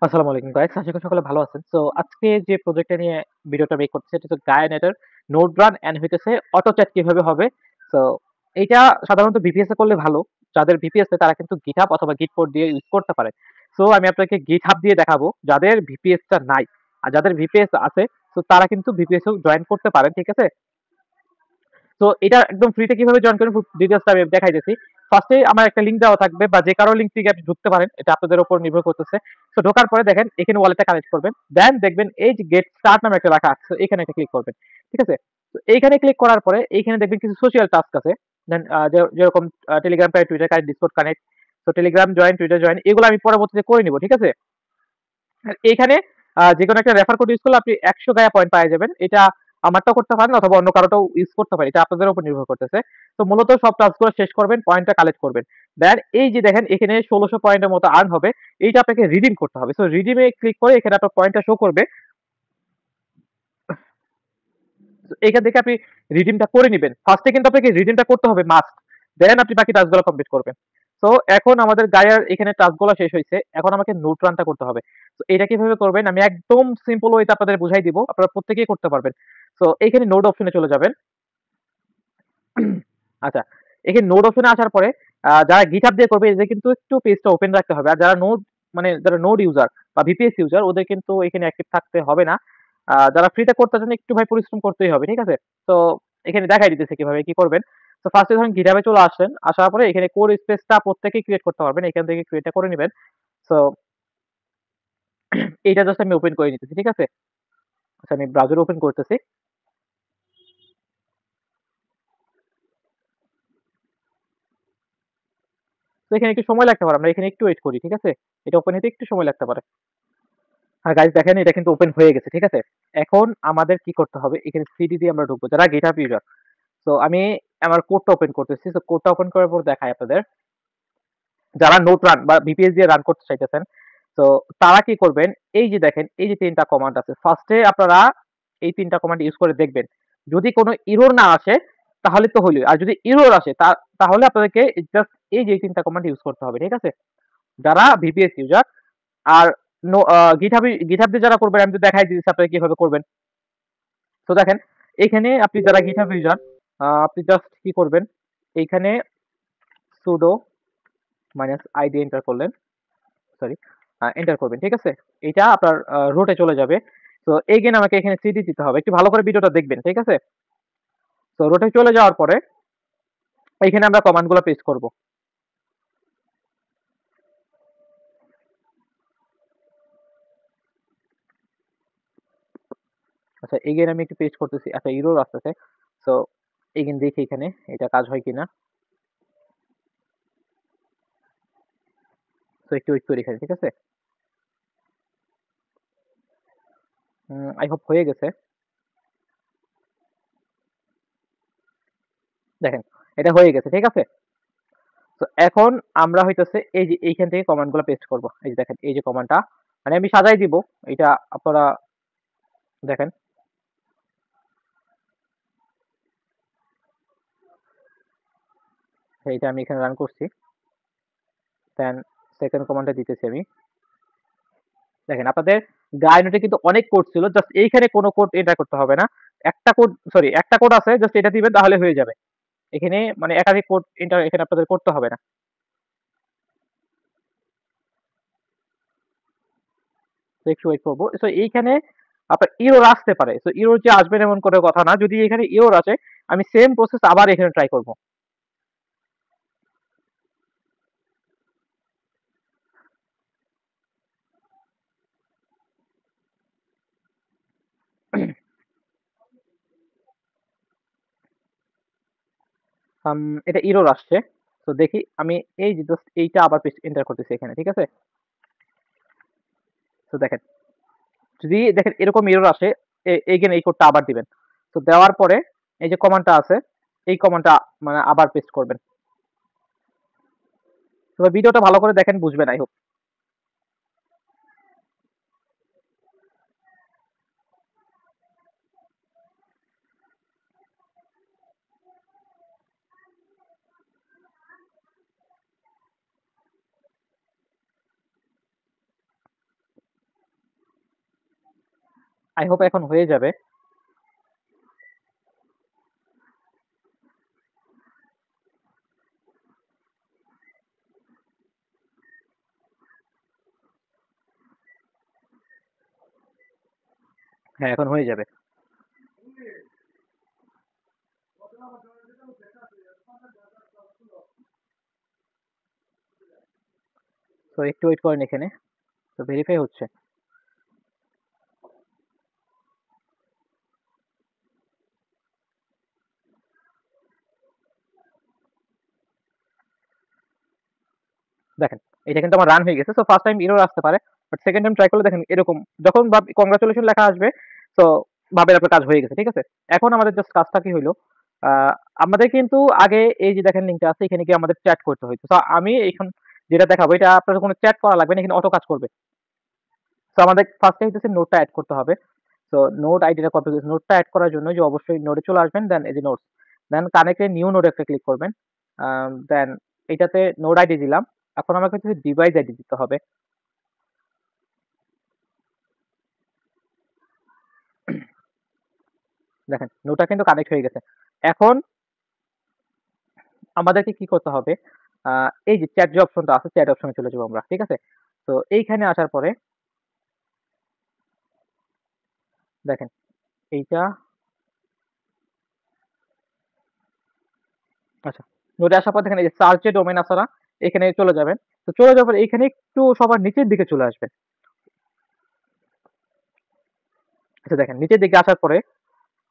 আসসালামু আলাইকুম গাইস। আশা করি সকলে ভালো আছেন। সো আজকে যে প্রজেক্টটা নিয়ে ভিডিওটা মেক করতেছি এটা হচ্ছে গায়ানেটের নোড রান এন্ড হইতেছে অটো চ্যাট কিভাবে হবে। সো এইটা সাধারণত VPS এ করলে ভালো। যাদের VPS নেই তারা কিন্তু GitHub অথবা Gitpod দিয়ে ইউজ করতে পারে। সো আমি আপনাকে GitHub দিয়ে দেখাবো যাদের VPS টা নাই। আর যাদের VPS আছে সো তারা কিন্তু VPS এও জয়েন করতে পারেন, ঠিক আছে? তো এটা একদম ফ্রিতে কিভাবে জয়েন করবেন ফুল ডিটেইলসটা আমি দেখাইতেছি। ফার্স্টে আমার একটা লিংক দেওয়া থাকবে বা যে কারো লিংক থেকে আপনি ঢুকতে পারেন। এটা আপনাদের উপর নির্ভর করতেছে। সো ঢোকার পরে দেখেন এখানে ওয়ালেটটা কানেক্ট করবেন। দেন দেখবেন এই যে গেট স্টার্ট নামে একটা লেখা আছে। এখানে একটা ক্লিক করবেন। ঠিক আছে? তো এইখানে ক্লিক করার পরে এইখানে দেখবেন কিছু সোশ্যাল টাস্ক আছে। দেন যেরকম Telegram connect, Twitter connect, Discord connect. তো টেলিগ্রাম জয়েন, টুইটার জয়েন এগুলো আমি পরবর্তীতে করে নিব। ঠিক আছে? আর এইখানে যেকোনো একটা রেফার কোড ইউজ করলে আপনি ১০০ গায়া পয়েন্ট পাওয়া যাবেন। এটা আমারটাও করতে পারেন অথবা অন্য কারোটাও ইউজ করতে পারেন। এটা আপনাদের উপর নির্ভর করতেছে। তো মূলত সব টাস্কগুলো শেষ করবেন, পয়েন্টটা কালেক্ট করবেন। দেন এই যে দেখেন এখানে ১৬০০ পয়েন্টের মতো আর্ন হবে। এইটা আপনাকে রিডিম করতে হবে। সো রিডিমে ক্লিক করে এখানে আপনার পয়েন্টটা শো করবে। তো এখান থেকে আপনি রিডিমটা করে নিবেন। ফার্স্টে কিন্তু আপনাকে রিডিমটা করতে হবে মাস্ট। দেন আপনি বাকি টাস্কগুলো কমপ্লিট করবেন। তো এখন আমাদের গায়ার এখানে টাস্কগুলো শেষ হইছে। এখন আমাকে নোট রানটা করতে হবে। তো এটা কিভাবে করবেন আমি একদম সিম্পল ওয়েতে আপনাদের বুঝাই দিব। আপনারা প্রত্যেকেই করতে পারবেন। সো এইখানে নোড অপশনে চলে যাবেন। আচ্ছা, এখানে নোড অপশনে আসার পরে যারা GitHub দিয়ে করবে এদের কিন্তু একটু পেজটা ওপেন রাখতে হবে। আর যারা নোড মানে যারা নোড ইউজার বা VPS ইউজার ওদের কিন্তু এখানে অ্যাক্টিভ থাকতে হবে না। যারা ফ্রিতে করতে চান একটু ভাই পরিশ্রম করতেই হবে। ঠিক আছে? তো এখানে দেখাই দিতেছে কিভাবে কি করবেন। তো ফার্স্টে ধরেন GitHub এ চলে আসলেন। আসার পরে এখানে কোর স্পেসটা প্রত্যেকেই ক্রিয়েট করতে পারবেন। এখান থেকে ক্রিয়েটটা করে নিবেন। সো এইটা জাস্ট আমি ওপেন করে নিতেছি। ঠিক আছে? আচ্ছা আমি ব্রাউজার ওপেন করতেছি। তো এখানে একটু সময় লাগতে পারে। আমরা এখানে একটু ওয়েট করি। ঠিক আছে? এটা ওপেন হতে একটু সময় লাগতে পারে। হ্যাঁ গাইস দেখেন এটা কিন্তু ওপেন হয়ে গেছে। ঠিক আছে? এখন আমাদের কি করতে হবে? এখানে সিডি দিয়ে আমরা ঢুকবো। যারা GitHub ইউজার। সো আমি আমার কোডটা ওপেন করতেছি। সো কোডটা ওপেন করার পর দেখাই আপনাদের। যারা নোট রান বা VPS দিয়ে রান করতে চাইতেছেন, তো তারা কি করবেন? এই যে দেখেন এই যে ৩ টা কমান্ড আছে। ফার্স্টে আপনারা এই ৩ টা কমান্ড ইউজ করে দেখবেন। যদি কোনো এরর না আসে তাহলে তো হলোই। আর যদি এরর আসে তাহলে আপনাদেরকে জাস্ট এই যে এই ৩ টা কমান্ড ইউজ করতে হবে। ঠিক আছে? যারা VPS ইউজার আর GitHub দিয়ে যারা করবেন আমি তো দেখাই দিয়েছি আপনারা কিভাবে করবেন। তো দেখেন এখানে আপনি যারা GitHub ইউজার আপনি জাস্ট কি করবেন? এইখানে sudo -id এন্টার করলেন। সরি এন্টার করবেন। ঠিক আছে? এটা আপনার রুটে চলে যাবে। তো এগেইন আমাকে এখানে সিডি দিতে হবে। একটু ভালো করে ভিডিওটা দেখবেন। ঠিক আছে? তো রুটে চলে যাওয়ার পরে এখানে আমরা কমান্ড গুলো পেস্ট করব। আচ্ছা এগেইন আমি একটু পেস্ট করতেছি। আচ্ছা এরর আসতেছে। সো এগেইন দেখি এখানে এটা কাজ হয় কিনা। সো একটু ওয়েট করি এখানে। ঠিক আছে? আই হোপ হয়ে গেছে। দেখেন এটা হয়ে গেছে। ঠিক আছে? তো এখন আমরা হইতেছে এই যে এইখান থেকে কমান্ড গুলো পেস্ট করব। এই যে দেখেন এই যে কমান্ডটা মানে আমি সাজাই দিব। এটা আপনারা দেখেন। এইটা আমি এখানে রান করছি। দেন সেকেন্ড কমান্ডটা দিতেছি আমি। দেখেন আপনাদের গাইনোটে কিন্তু অনেক কোড ছিল। জাস্ট এইখানে কোনো কোড এন্টার করতে হবে না। একটা কোড আছে জাস্ট এটা দিবেন তাহলে হয়ে যাবে। এখানে মানে একাধিক কোড এন্টার এখানে আপনাদের করতে হবে না। তো একটু ওয়েট করব। সো এইখানে আপনার এরর আসতে পারে। সো এরর যে আসবে না এমন কোনো কথা না। যদি এখানে এরর আসে আমি সেম প্রসেস আবার এখানে ট্রাই করব। আম এটা এরর আসছে। তো দেখি আমি এই যে জাস্ট এইটা আবার পেস্ট এন্টার করতেছি এখানে। ঠিক আছে? তো দেখেন যদি দেখেন এরকম এরর আসে এগেইন এই কোডটা আবার দিবেন। তো দেওয়ার পরে এই যে কমান্ডটা আছে এই কমান্ডটা মানে আবার পেস্ট করবেন। তবে ভিডিওটা ভালো করে দেখেন বুঝবেন আই হোপ। আই হোপ এখন হয়ে যাবে। হ্যাঁ, এখন হয়ে যাবে। তো একটু ওয়েট করেন এখানে। তো ভেরিফাই হচ্ছে। দেখেন, এটা কিন্তু আমার রান হয়ে গেছে। সো ফার্স্ট টাইম এরর আসতে পারে। বাট সেকেন্ড টাইম ট্রাই করলে দেখেন এরকম যখন কংগ্রাচুলেশন লেখা আসবে, সো ভাবেন আপনার কাজ হয়ে গেছে। ঠিক আছে? এখন আমাদের জাস্ট কাজটা কি হইলো, আ আমাদের কিন্তু আগে এই যে দেখেন লিঙ্কটা আছে, এখানে গিয়ে আমাদের চ্যাট করতে হইতো। সো আমি এখন যেটা দেখাবো, এটা আপনার কোনো চ্যাট করা লাগবে না, এখানে অটো কাজ করবে। সো আমাদের ফার্স্ট এ হইতেছে নোটটা এড করতে হবে। সো নোট আইডিটা কপি করে নোটটা এড করার জন্য যে অবশ্যই নোডে চলে আসবেন, দেন এই যে notes. Then connect a new node একটা ক্লিক করবেন। দেন এটাতে নোড আইডি দিলাম। এখন আমাকে হচ্ছে ডিভাইস আইডি দিতে হবে। দেখেন নোটটা কিন্তু কানেক্ট হয়ে গেছে। এখন আমাদেরকে কি করতে হবে? এই যে চ্যাট যে অপশনটা আছে, চ্যাট অপশনে চলে যাবো আমরা। ঠিক আছে? তো এইখানে আসার পরে দেখেন এইটা আচ্ছা, নোটে আসার পর দেখেন এই যে সার্চ এ ডোমেইন আছে না? এখানে চলে যাবেন। তো চলে যাওয়ার পর এখানে একটু সবার নিচের দিকে চলে আসবেন। আচ্ছা দেখেন নিচের দিকে আসার পরে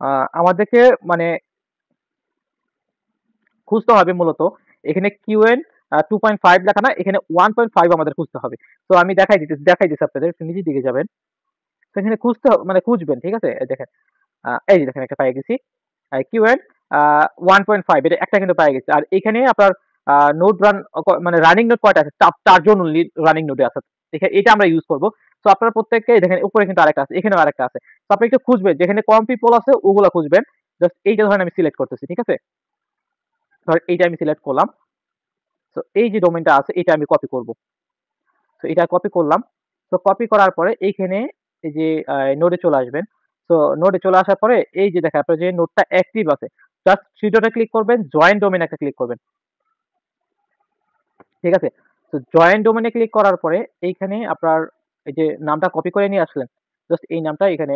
আ আমাদেরকে মানে খুঁজতে হবে মূলত এখানে কিউএন 2.5 লেখা না, এখানে 1.5 আমাদের খুঁজতে হবে। তো আমি দেখাই দিতেছি আপনাদের। একটু নিচের দিকে যাবেন। তো এখানে মানে খুঁজবেন, ঠিক আছে? এই দেখেন এই যে দেখেন একটা পেয়ে গেছি। কিউএন 1.5 এটা একটা কিন্তু পেয়ে গেছি। আর এখানে আপনার নোড রান মানে রানিং নোড কয়টা আছে? 4 জন অনলি রানিং নোডে আছে। এটা আমরা ইউজ করব। সো আপনারা প্রত্যেককে দেখেন উপরে কিন্তু আরেকটা আছে, এখানেও আরেকটা আছে। তো আপনি একটু খুঁজবেন যেখানে কম পিপল আছে ওগুলা খুঁজবেন। জাস্ট এইটা ধরেন আমি সিলেক্ট করতেছি, ঠিক আছে? ধরেন এইটা আমি সিলেক্ট করলাম। সো এই যে ডোমেইনটা আছে এটা আমি কপি করব। সো এটা কপি করলাম। তো কপি করার পরে এইখানে এই যে নোডে চলে আসবেন। সো নোডে চলে আসার পরে এই যে দেখেন আপনার যে নোডটা অ্যাক্টিভ আছে, জাস্ট থ্রি ডটে ক্লিক করবেন, জয়েন ডোমেইন একটা ক্লিক করবেন। ঠিক আছে? তো জয়েন ডোমেইনে ক্লিক করার পরে এইখানে আপনার এই যে নামটা কপি করে নিয়ে আসলেন, জাস্ট এই নামটা এখানে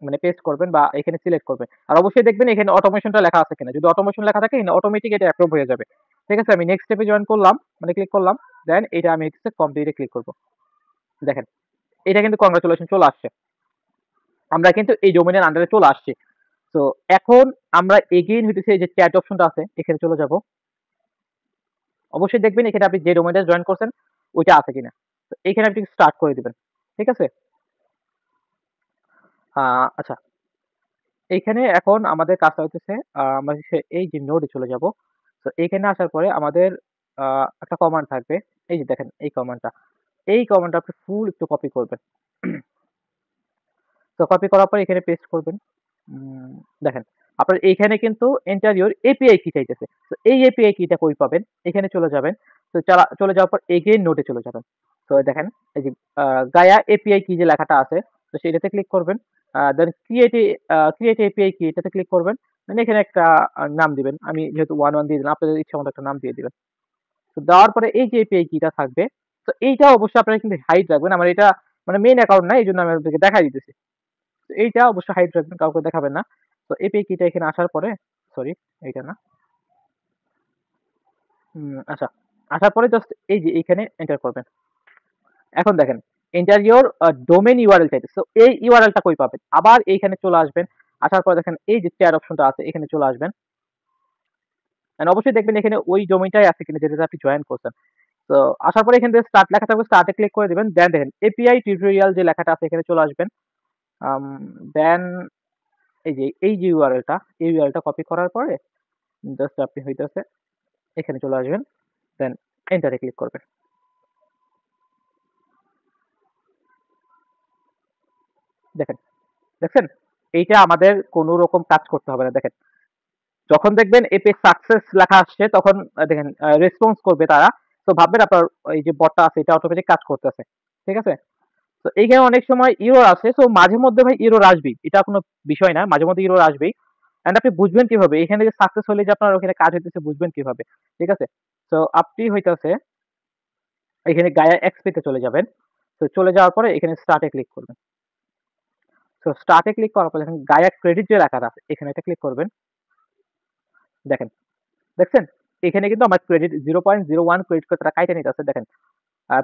মানে পেস্ট করবেন বা এখানে সিলেক্ট করবেন। আর অবশ্যই দেখবেন এখানে অটোমেশনটা লেখা আছে কিনা। যদি অটোমেশন লেখা থাকে এখানে অটোমেটিক এটা অ্যাপ্রুভ হয়ে যাবে। ঠিক আছে? আমি নেক্সট স্টেপে জয়েন করলাম, মানে ক্লিক করলাম। দেন এটা আমি হচ্ছে কমপ্লিট এ ক্লিক করব। দেখেন এটা কিন্তু কংগ্রাচুলেশন চলে আসছে। আমরা কিন্তু এই ডোমেইনের আন্ডারে চলে আসছি। তো এখন আমরা এগেইন হইতেছে এই যে চ্যাট অপশনটা আছে এখানে চলে যাব। অবশ্যই দেখবেন এখানে আপনি যে ডোমেইনটা জয়েন করছেন ওইটা আছে কিনা। তো এখানে আপনি স্টার্ট করে দিবেন। ঠিক আছে? আচ্ছা, এইখানে এখন আমাদের কাজটা হইতেছে আমরা হচ্ছে এই যে নোডে চলে যাব। তো এইখানে আসার পরে আমাদের আ একটা কমান্ড থাকবে। এই যে দেখেন এই কমান্ডটা। এই কমান্ডটা আপনি ফুল একটু কপি করবেন। তো কপি করার পর এখানে পেস্ট করবেন। উম দেখেন আপনার এইখানে কিন্তু এন্টার ইউর এপিআই কি চাইতেছে। তো এই এপিআই কিটা কই পাবেন? এখানে চলে যাবেন। তো চলে যাওয়ার পর এগেইন নোডে চলে যাবেন। তো দেখেন এই যে গায়া এপিআই কি যে লেখাটা আছে, তো সেটাতে ক্লিক করবেন। দেন ক্রিয়েট এপিআই কি এটাতে ক্লিক করবেন। দেন এখানে একটা নাম দিবেন। আমি যেহেতু 1 দিয়ে দিলাম, আপনাদের ইচ্ছা মতো একটা নাম দিয়ে দিবেন। তো দেওয়ার পরে এই যে এপিআই কিটা থাকবে, তো এইটা অবশ্যই আপনারা কিন্তু হাইড রাখবেন। আমার এটা মানে মেইন অ্যাকাউন্ট না, এইজন্য আমি আপনাদেরকে দেখাই দিতেছি। তো এইটা অবশ্যই হাইড রাখবেন, কাউকে দেখাবেন না। তো এপিআই কিটা এখানে আসার পরে সরি এইটা না। আচ্ছা। আসার পরে জাস্ট এই যে এইখানে এন্টার করবেন। এখন দেখেন এন্টার ইউর ডোমেইন ইউআরএল চাইতেছে। সো এই ইউআরএলটা কই পাবেন? আবার এইখানে চলে আসবেন। আসার পরে দেখেন এই যে টেয়ার অপশনটা আছে এখানে চলে আসবেন। এন্ড অবশ্যই দেখবেন এখানে ওই ডোমেইনটাই আছে কিনা যেটাতে আপনি জয়েন করছেন। তো আসার পরে এখান থেকে স্টার্ট লেখা থাকবে, স্টার্টে ক্লিক করে দিবেন। দেন দেখেন এপিআই টিউটোরিয়াল যে লেখাটা আছে এখানে চলে আসবেন। আম দেন এই যে ইউআরএলটা, এই ইউআরএলটা কপি করার পরে জাস্ট আপনি হইতেছে এখানে চলে আসবেন। দেন এন্টারে ক্লিক করবেন। দেখেন, দেখছেন? এইটা আমাদের কোনো রকম কাজ করতে হবে না। দেখেন, যখন দেখবেন এপিএক্স সাকসেস লেখা আসছে তখন দেখেন রেসপন্স করবে তারা। তো ভাববেন আপনার এই যে বটটা আছে এটা অটোমেটিক কাজ করতেছে। ঠিক আছে? তো এইখানে অনেক সময় এরর আসে। সো মাঝে মধ্যে ভাই এরর আসবেই। এটা কোনো বিষয় না। মাঝে মধ্যে এরর আসবেই। অ্যান্ড আপনি বুঝবেন কিভাবে? এখানে যে সাকসেস হলে যে আপনার ওখানে কাজ হইতেছে বুঝবেন কিভাবে? ঠিক আছে? সো আপনি হইতাছে এখানে গায়া এক্সপি তে চলে যাবেন। তো চলে যাওয়ার পরে এখানে স্টার্ট এ ক্লিক করবেন। সো স্টার্ট এ ক্লিক করার পরে দেখেন গায়া ক্রেডিট যে লেখাটা আছে এখানে এটা ক্লিক করবেন। দেখেন, দেখছেন? এখানে কিন্তু আমার ক্রেডিট 0.01 ক্রেডিট করে তারা কাইটা নিতেছে দেখেন।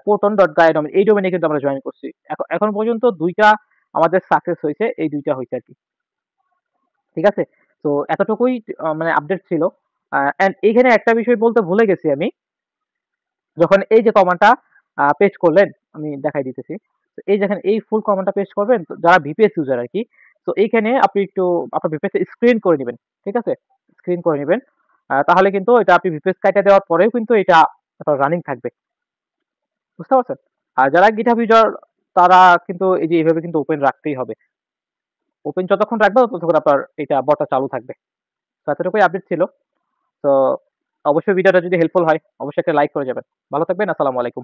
proton.gaia ডোমেইন এই ডোমেইনে কিন্তু আমরা জয়েন করছি। এখন পর্যন্ত ২ টা আমাদের সাকসেস হইছে। এই ২ টা হইছে আরকি। ঠিক আছে? তো এতটুকুই মানে আপডেট ছিল। অ্যান্ড এইখানে একটা বিষয় বলতে ভুলে গেছি আমি। যখন এই যে কমান্ডটা পেস্ট করলেন, আমি দেখাই দিতেছি। তো এই দেখেন এই ফুল কমান্ডটা পেস্ট করবেন তো যারা ভিপিএস ইউজার আরকি। তো এইখানে আপনি একটু আপনার ভিপিএস স্ক্রিন করে নিবেন। ঠিক আছে? স্ক্রিন করে নিবেন। তাহলে কিন্তু এটা আপনি ভিপিএস কাইটা দেওয়ার পরেও কিন্তু এটা আপনার রানিং থাকবে। বুঝতে পারছেন? আর যারা GitHub ইউজার তারা কিন্তু এই যে এভাবে কিন্তু ওপেন রাখতেই হবে। ওপেন যতক্ষণ রাখবে ততক্ষণ আপনার এটা বটটা চালু থাকবে। তো এতটুকুই আপডেট ছিল। তো অবশ্যই ভিডিওটা যদি হেল্পফুল হয় অবশ্যই একটা লাইক করে যাবেন। ভালো থাকবেন। আসসালামু আলাইকুম।